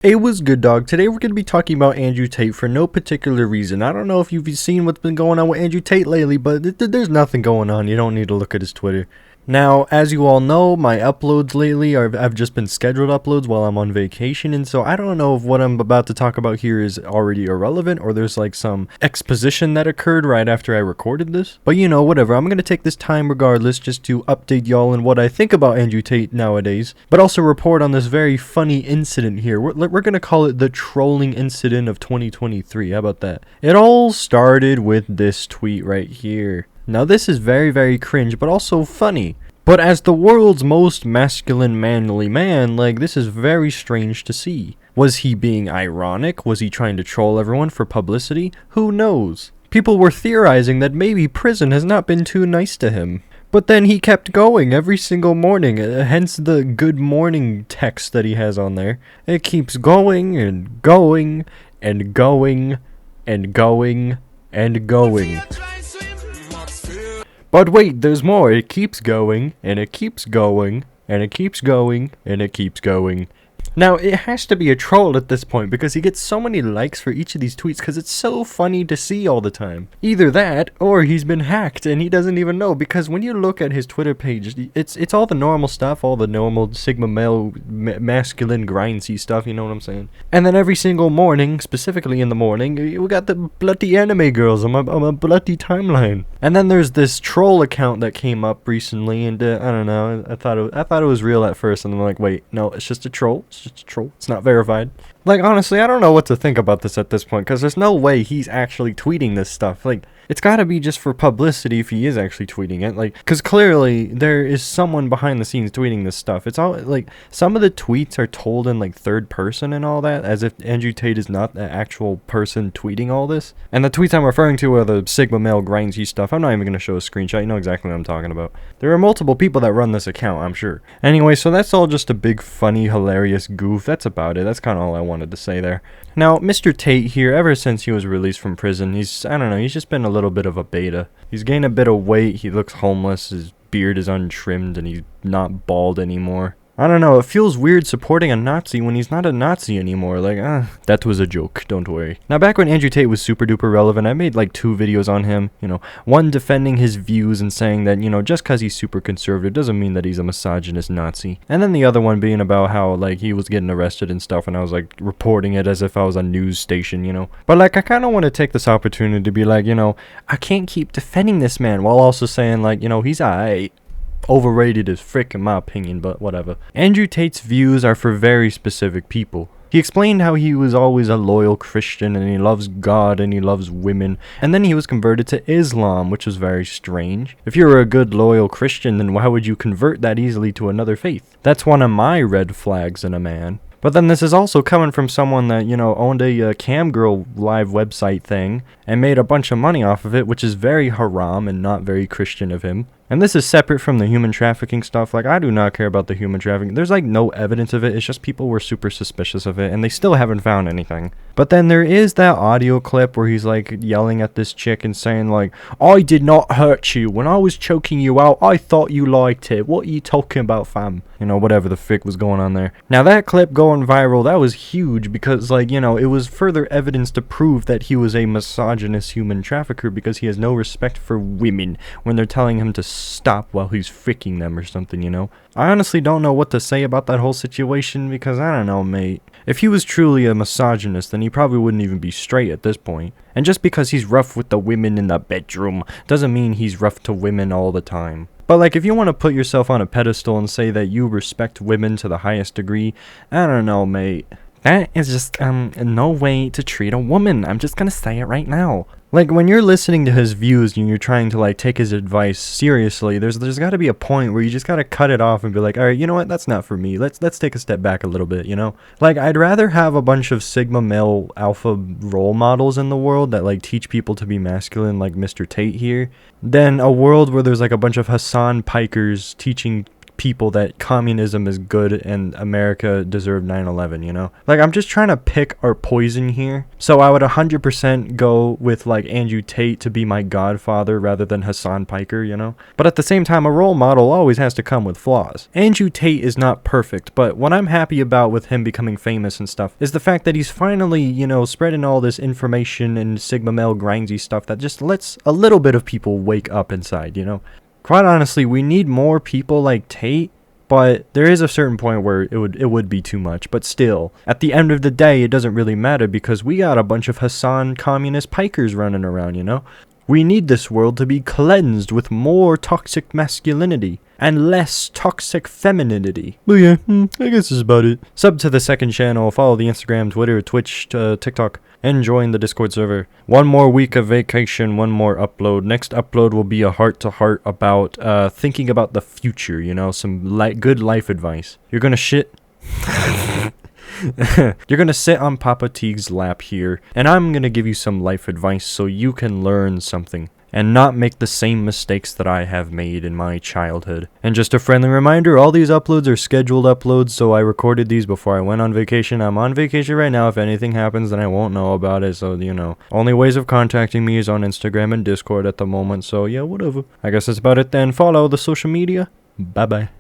Hey, what's good, dog? Today we're going to be talking about Andrew Tate for no particular reason. I don't know if you've seen what's been going on with Andrew Tate lately, but there's nothing going on. You don't need to look at his Twitter. Now, as you all know, my uploads lately I've just been scheduled uploads while I'm on vacation, and so I don't know if what I'm about to talk about here is already irrelevant or there's like some exposition that occurred right after I recorded this. But you know, whatever, I'm gonna take this time regardless just to update y'all on what I think about Andrew Tate nowadays, but also report on this very funny incident here. We're gonna call it the trolling incident of 2023. How about that? It all started with this tweet right here. Now this is very, very cringe, but also funny. But as the world's most masculine, manly man, like, this is very strange to see. Was he being ironic? Was he trying to troll everyone for publicity? Who knows? People were theorizing that maybe prison has not been too nice to him. But then he kept going every single morning, hence the good morning text that he has on there. It keeps going and going and going and going and going. But wait, there's more. It keeps going, and it keeps going, and it keeps going, and it keeps going. Now, it has to be a troll at this point because he gets so many likes for each of these tweets because it's so funny to see all the time. Either that, or he's been hacked and he doesn't even know, because when you look at his Twitter page, it's all the normal stuff, all the normal Sigma male, masculine, grindsy stuff, you know what I'm saying? And then every single morning, specifically in the morning, we got the bloody anime girls on my bloody timeline. And then there's this troll account that came up recently, and I don't know, I thought it was real at first, and I'm like, wait, no, it's just a troll. It's just a troll. It's not verified. Like, honestly, I don't know what to think about this at this point, because there's no way he's actually tweeting this stuff. Like, it's gotta be just for publicity if he is actually tweeting it. Like, because clearly there is someone behind the scenes tweeting this stuff. It's all, like, some of the tweets are told in, like, third person and all that, as if Andrew Tate is not the actual person tweeting all this. And the tweets I'm referring to are the Sigma male grindsy stuff. I'm not even gonna show a screenshot. You know exactly what I'm talking about. There are multiple people that run this account, I'm sure. Anyway, so that's all just a big, funny, hilarious goof. That's about it. That's kind of all I wanted to say there. Now, Mr. Tate here, ever since he was released from prison, he's just been a little bit of a beta. He's gained a bit of weight, he looks homeless, his beard is untrimmed, and he's not bald anymore. I don't know, it feels weird supporting a Nazi when he's not a Nazi anymore. Like, that was a joke, don't worry. Now, back when Andrew Tate was super duper relevant, I made like 2 videos on him. You know, one defending his views and saying that, you know, just because he's super conservative doesn't mean that he's a misogynist Nazi. And then the other one being about how, like, he was getting arrested and stuff, and I was like reporting it as if I was a news station, you know. But like, I kind of want to take this opportunity to be like, you know, I can't keep defending this man while also saying, like, you know, he's alright. Overrated as frick in my opinion, but whatever. Andrew Tate's views are for very specific people. He explained how he was always a loyal Christian and he loves God and he loves women, and then he was converted to Islam, which was very strange. If you're a good loyal Christian, then why would you convert that easily to another faith? That's one of my red flags in a man. But then this is also coming from someone that, you know, owned a cam girl live website thing and made a bunch of money off of it, which is very haram and not very Christian of him. And this is separate from the human trafficking stuff. Like, I do not care about the human trafficking. There's like no evidence of it. It's just people were super suspicious of it and they still haven't found anything. But then there is that audio clip where he's like yelling at this chick and saying like, I did not hurt you. When I was choking you out, I thought you liked it. What are you talking about, fam? You know, whatever the frick was going on there. Now that clip going viral, that was huge because, like, you know, it was further evidence to prove that he was a misogynist human trafficker because he has no respect for women when they're telling him to stop while he's freaking them or something, you know. I honestly don't know what to say about that whole situation because I don't know, mate. If he was truly a misogynist, then he probably wouldn't even be straight at this point. And just because he's rough with the women in the bedroom doesn't mean he's rough to women all the time. But like, if you want to put yourself on a pedestal and say that you respect women to the highest degree, I don't know, mate. That is just no way to treat a woman. I'm just gonna say it right now. Like, when you're listening to his views and you're trying to like take his advice seriously, there's got to be a point where you just got to cut it off and be like, all right, you know what, that's not for me. Let's take a step back a little bit, you know. Like, I'd rather have a bunch of Sigma male alpha role models in the world that like teach people to be masculine, like Mr. Tate here, than a world where there's like a bunch of Hassan Pikers teaching people that communism is good and America deserved 9/11, you know? Like, I'm just trying to pick our poison here. So I would 100% go with, like, Andrew Tate to be my godfather rather than Hassan Piker, you know? But at the same time, a role model always has to come with flaws. Andrew Tate is not perfect, but what I'm happy about with him becoming famous and stuff is the fact that he's finally, you know, spreading all this information and Sigma male grindy stuff that just lets a little bit of people wake up inside, you know? Quite honestly, we need more people like Tate, but there is a certain point where it would be too much. But still, at the end of the day, it doesn't really matter because we got a bunch of Hassan communist pikers running around, you know? We need this world to be cleansed with more toxic masculinity and less toxic femininity. But yeah, I guess that's about it. Sub to the second channel, follow the Instagram, Twitter, Twitch, TikTok, and join the Discord server. One more week of vacation, one more upload. Next upload will be a heart-to-heart about thinking about the future, you know, some good life advice. You're gonna shit. You're gonna sit on Papa Teague's lap here, and I'm gonna give you some life advice so you can learn something and not make the same mistakes that I have made in my childhood. And just a friendly reminder, all these uploads are scheduled uploads, so I recorded these before I went on vacation. I'm on vacation right now. If anything happens, then I won't know about it, so, you know. Only ways of contacting me is on Instagram and Discord at the moment, so yeah, whatever. I guess that's about it then. Follow the social media. Bye-bye.